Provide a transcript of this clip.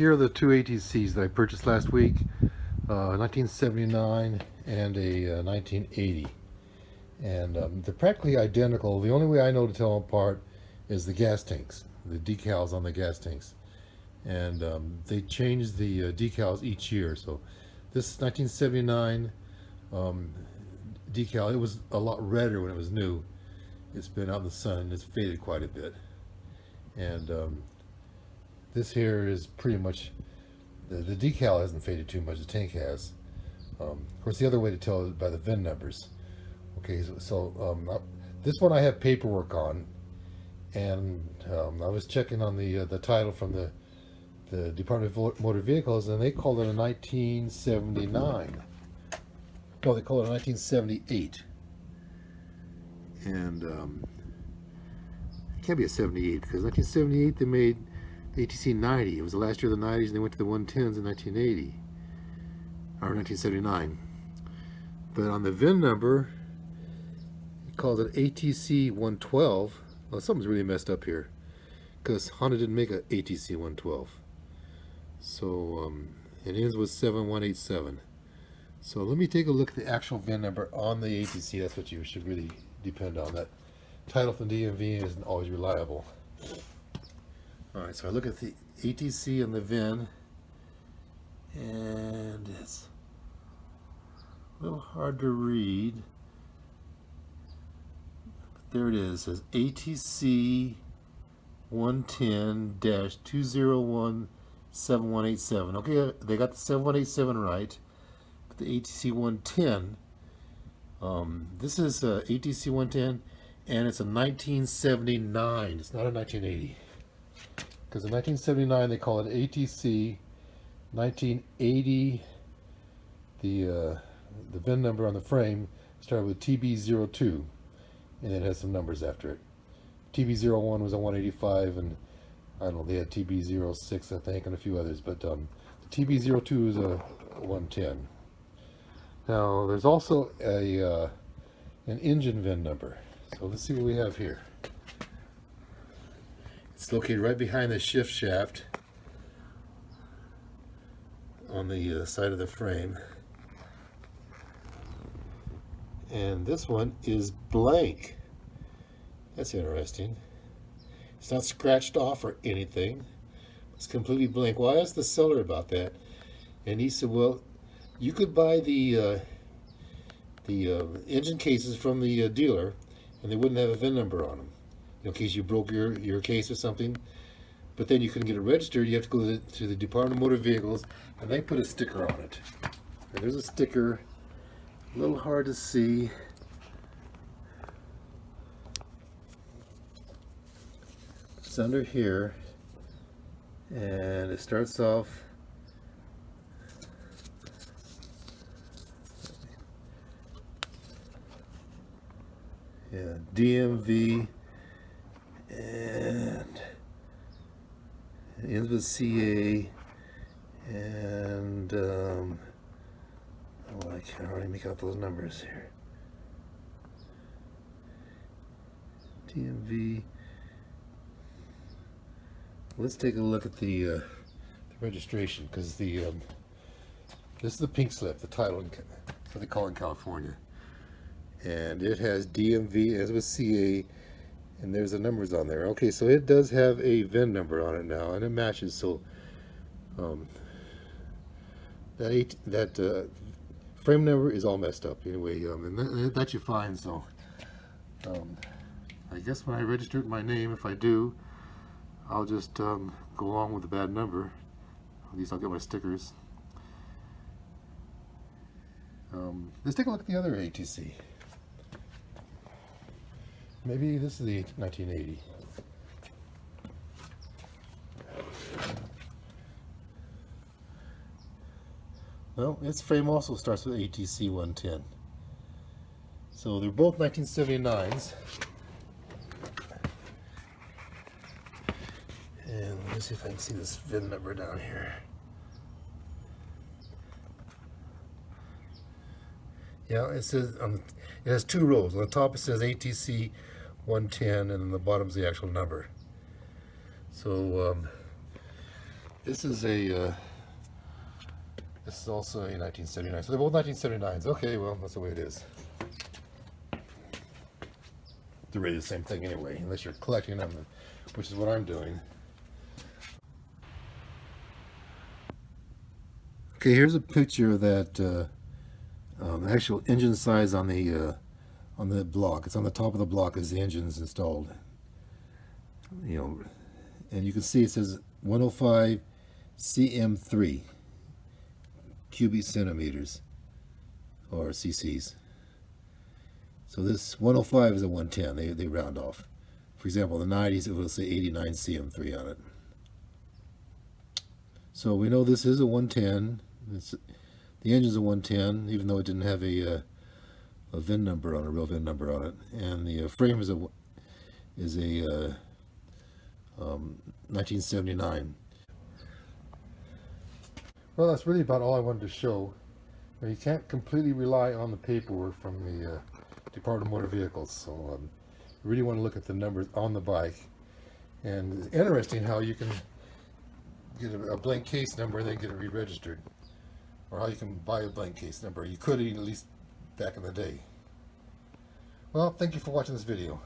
Here are the two ATCs that I purchased last week, 1979 and a 1980. And they're practically identical. The only way I know to tell them apart is the gas tanks, the decals on the gas tanks. And they change the decals each year. So this 1979 decal, it was a lot redder when it was new. It's been out in the sun and it's faded quite a bit. And this here is pretty much, the decal hasn't faded too much, the tank has. Of course, the other way to tell is by the VIN numbers. Okay, so this one I have paperwork on, and I was checking on the title from the Department of Motor Vehicles, and they called it a 1979. No, they call it a 1978. And it can't be a 78, because 1978 they made the ATC90. It was the last year of the 90s, and they went to the 110s in 1980 or 1979. But on the VIN number, it calls it ATC112. Well, something's really messed up here, because Honda didn't make a ATC112. So it ends with 7187. So let me take a look at the actual VIN number on the ATC. That's what you should really depend on. That title from DMV isn't always reliable. Alright, so I look at the ATC and the VIN, and it's a little hard to read. There it is. It says ATC 110-201-7187. Okay, they got the 7187 right. But the ATC 110, this is ATC 110, and it's a 1979. It's not a 1980. Because in 1979 they call it ATC. 1980, the VIN number on the frame started with TB02, and it has some numbers after it. TB01 was a 185, and I don't know, they had TB06 I think, and a few others, but the TB02 is a 110. Now there's also an engine VIN number, so let's see what we have here. It's located right behind the shift shaft on the side of the frame. And this one is blank. That's interesting. It's not scratched off or anything. It's completely blank. Well, I asked the seller about that, and he said, well, you could buy the engine cases from the dealer, and they wouldn't have a VIN number on them, in case you broke your case or something. But then you couldn't get it registered. You have to go to the Department of Motor Vehicles, and they put a sticker on it. And there's a sticker, a little hard to see. It's under here, and it starts off DMV, and it ends with CA, and oh, I can't hardly make out those numbers here. DMV. Let's take a look at the registration, because this is the pink slip, the title, that's what they call it in California. And it has DMV as with CA, and there's the numbers on there. Okay, so it does have a VIN number on it now, and it matches. So that frame number is all messed up anyway, and that you find. So I guess when I register my name, if I do, I'll just go along with the bad number. At least I'll get my stickers. Let's take a look at the other ATC. Maybe this is the 1980. Well, its frame also starts with ATC 110. So they're both 1979s. And let me see if I can see this VIN number down here. Yeah, it says it has two rows. On the top it says ATC 110, and then the bottom's the actual number. So This is a this is also a 1979. So they're both 1979s. Okay, well, that's the way it is. They're really the same thing anyway, unless you're collecting them, which is what I'm doing. Okay, here's a picture of that actual engine size on the block. It's on the top of the block as the engine is installed. You know, and you can see it says 105 cm3 cubic centimeters, or cc's. So this 105 is a 110. They round off. For example, in the 90s it will say 89 cm3 on it. So we know this is a 110. The engine's a 110, even though it didn't have a VIN number on it, a real VIN number on it. And the frame is a 1979. Well, that's really about all I wanted to show. Now, you can't completely rely on the paperwork from the Department of Motor Vehicles, so you really want to look at the numbers on the bike. And it's interesting how you can get a blank case number and then get it re-registered, or how you can buy a blank case number. You could, at least back in the day. Well, thank you for watching this video.